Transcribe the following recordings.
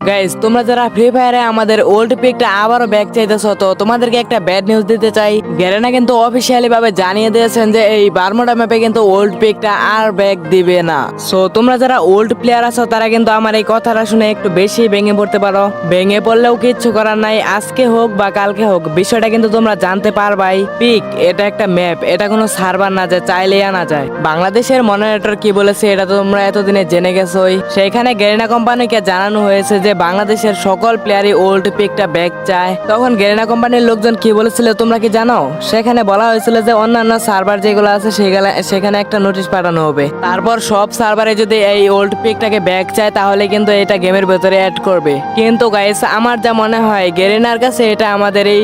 Guys, তোমরা যারা free ফায়ারে আমাদের ওল্ড পিকটা আবারও ব্যাক চাইতেছো, তো তোমাদেরকে একটা ব্যাড নিউজ দিতে চাই। গ্যারেনা কিন্তু অফিসিয়ালি ভাবে জানিয়ে দিয়েছেন যে এই বারমুডা ম্যাপে কিন্তু ওল্ড পিকটা আর ব্যাক দিবে না। সো তোমরা যারা ওল্ড প্লেয়ার আছো তারা কিন্তু আমার এই কথাটা শুনে একটু বেশি ভেঙে পড়তে পারো। ভেঙে পড়লেও কিচ্ছু করার নাই, আজকে হোক বা কালকে হোক বিষয়টা কিন্তু তোমরা জানতে পারবাই। পিক এটা একটা ম্যাপ, এটা কোনো সার্ভার না যে চাইলেই আনা যায়। বাংলাদেশের মডারেটর কি বলেছে এটা তো তোমরা এতদিনে জেনে গেছোই। সেইখানে গ্যারেনা কোম্পানিকে জানানো হয়েছে যে বাংলাদেশের সকল প্লেয়ারই ওল্ড পিকটা ব্যাক চায়। তখন গ্যারেনা কোম্পানির লোকজন কি বলেছিল তোমরা কি জানো? সেখানে বলা হয়েছিল যে অন্যান্য সার্ভার যেগুলো আছে সেখানে একটা নোটিশ পাঠানো হবে, তারপর সব সার্ভারে যদি এই ওল্ড পিকটাকে ব্যাক চায় তাহলে কিন্তু এটা গেমের ভেতরে অ্যাড করবে। কিন্তু গাইস, আমার যা মনে হয় গ্যারেনার কাছে এটা আমাদের এই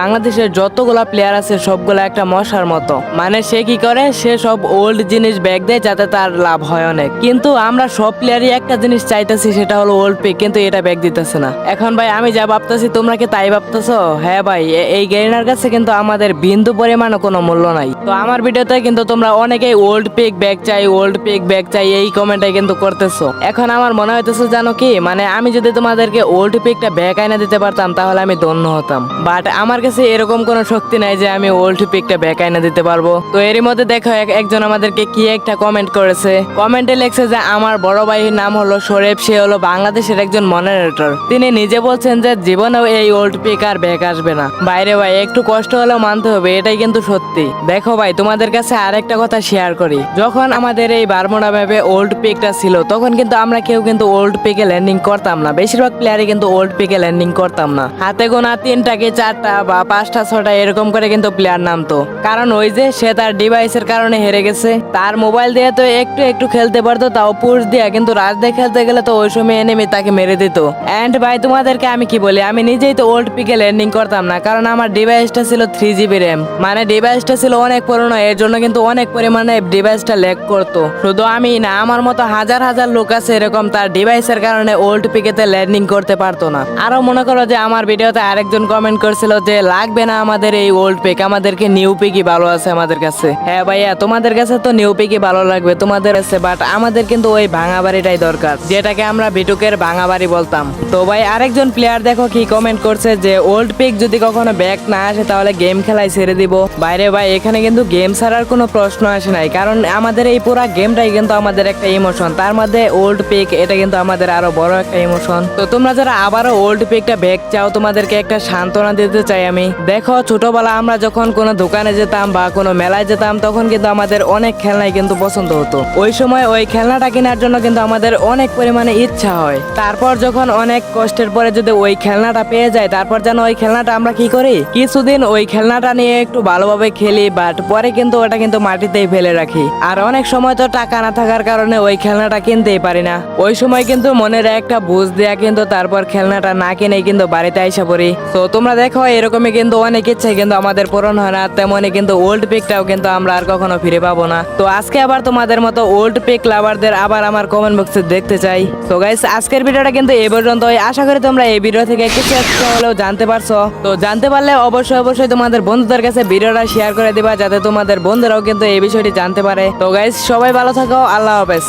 বাংলাদেশের যতগুলা প্লেয়ার আছে সবগুলা একটা মশার মতো। মানে সে কি করে, সে সব ওল্ড জিনিস ব্যাক দেয় যাতে তার লাভ হয় অনেক। কিন্তু আমরা সব প্লেয়ারই একটা জিনিস চাইতেছি, সেটা হলো ওল্ড পিক, কিন্তু এটা ব্যাক দিতেছে না। এখন ভাই আমি যা ভাবতেছি তোমরা কি তাই ভাবতেছো? হ্যাঁ ভাই, এই গেরিনার কাছে কিন্তু আমাদের বিন্দু পরিমাণও কোনো মূল্য নাই। তো আমার ভিডিওতে কিন্তু তোমরা অনেকেই ওল্ড পিক ব্যাক চাই, ওল্ড পিক ব্যাক চাই এই কমেন্টে কিন্তু করতেছো। এখন আমার মনে হইতেছে জানো কি, মানে আমি যদি তোমাদেরকে ওল্ড পিকটা ব্যাক আইনা দিতে পারতাম তাহলে আমি ধন্য হতাম। বাট আমার কাছে এরকম কোনো শক্তি নাই যে আমি ওল্ড পিকটা ব্যাক আইনা দিতে পারবো। তো এরই মধ্যে দেখো একজন আমাদেরকে কি একটা কমেন্ট করেছে। কমেন্টে লিখছে যে আমার বড় ভাইয়ের নাম হলো শরীফ, সে হলো বাংলাদেশের একজন মডারেটর। তিনি নিজে বলছেন যে জীবনেও এই ওল্ড পিক আর ব্যাক আসবে না। বাইরে ভাই একটু কষ্ট হলেও মানতে হবে, এটাই কিন্তু সত্যি। দেখো ভাই, তোমাদের কাছে আরেকটা কথা শেয়ার করি। যখন আমাদের এই বারমুডা ম্যাপে ওল্ড পিকটা ছিল তখন কিন্তু আমরা কেউ কিন্তু ওল্ড পিকে ল্যান্ডিং করতাম না। বেশিরভাগ প্লেয়ারই কিন্তু ওল্ড পিকে ল্যান্ডিং করতাম না। হাতে গোনা 3টা কি 4টা বা 5টা 6টা এরকম করে কিন্তু প্লেয়ার নামতো। কারণ ওই যে সে তার ডিভাইসের কারণে হেরে গেছে, তার মোবাইল দিয়ে তো একটু একটু খেলতে পারতো, তাও পুশ দিয়া। কিন্তু রাত দিয়ে খেলতে গেলে তো ওই সময় এনিমি তাকে মেরে দিত। এন্ড ভাই তোমাদেরকে আমি কি বলি, আমি নিজেই তো ওল্ড পিকে ল্যান্ডিং করতাম না, কারণ আমার ডিভাইসটা ছিল 3GB র্যাম। মানে ডিভাইসটা ছিল অনেক পুরনো, এর জন্য কিন্তু অনেক পরিমাণে ডিভাইসটা ল্যাগ করতো। শুধু আমি না, আমার মতো হাজার হাজার লোক আছে এরকম তার ডিভাইসের কারণে ওল্ড পিকেতে ল্যান্ডিং করতে পারতো না। আরো মনে করো যে আমার ভিডিওতে আরেকজন কমেন্ট করছিল যে লাগবে না আমাদের এই ওল্ড পিক, আমাদেরকে নিউ পিকই ভালো আছে আমাদের কাছে। হ্যাঁ ভাইয়া, তোমাদের কাছে তো নিউ পিকই ভালো লাগবে তোমাদের কাছে, বাট আমাদের কিন্তু ওই ভাঙা বাড়িটাই দরকার, যেটাকে আমরা বিটুকের ভাঙা বাড়ি বলতাম। তো ভাই আরেকজন প্লেয়ার দেখো কি কমেন্ট করছে যে ওল্ড পিক যদি কখনো ব্যাক না আসে তাহলে গেম খেলাই ছেড়ে দিব। বাইরে ভাই এখানে কিন্তু গেম ছাড়ার কোনো প্রশ্ন আসে নাই, কারণ আমাদের এই পুরা গেমটাই কিন্তু আমাদের একটা ইমোশন, তার মধ্যে ওল্ড পিক এটা কিন্তু আমাদের আরো বড় একটা ইমোশন। তো তোমরা যারা আবারও ওল্ড পিকটা ব্যাক চাও তোমাদেরকে একটা সান্ত্বনা দিতে চাই আমি। দেখো ছোটবেলা আমরা যখন কোনো দোকানে যেতাম বা কোনো মেলায় যেতাম তখন কিন্তু আমাদের অনেক খেলনাই কিন্তু পছন্দ হতো। ওই সময় ওই খেলনাটা কেনার জন্য কিন্তু আমাদের অনেক পরিমাণে ইচ্ছা হয়। তারপর যখন অনেক কষ্টের পরে যদি ওই খেলনাটা পেয়ে যায়, তারপর যেন ওই খেলনাটা আমরা কি করি, কিছুদিন ওই খেলনাটা নিয়ে একটু ভালোভাবে খেলি, বাট পরে কিন্তু ওটা কিন্তু মাটিতেই ফেলে রাখি। আর অনেক সময় তো টাকা না থাকার কারণে ওই খেলনাটা কিনতেই পারি না। ওই সময় কিন্তু মনের একটা বুঝ দেয়া কিন্তু তারপর খেলনাটা না কিনেই কিন্তু বাড়িতে আইসা পড়ি। তো তোমরা দেখো এরকমই কিন্তু অনেক ইচ্ছে কিন্তু আমাদের পূরণ হয় না, তেমনই কিন্তু ওল্ড পিকটাও কিন্তু আমরা আর কখনো ফিরে পাবো না। তো আজকে আবার তোমাদের মতো ওল্ড পিক লাভারদের আবার আমার কমেন্ট বক্সে দেখতে চাই। তো গাইস আজকের ভিডিওটা কিন্তু এই পর্যন্তই। আশা করি তোমরা এই ভিডিও থেকে কিছু একটা হলেও জানতে পারছো। তো জানতে পারলে অবশ্যই তোমাদের বন্ধুদের কাছে ভিডিওটা শেয়ার করে দিবা, যাতে তোমাদের বন্ধুরাও কিন্তু এই বিষয়টি জানতে পারে। তো গাইস সবাই ভালো থাকো, আল্লাহ হাফেজ।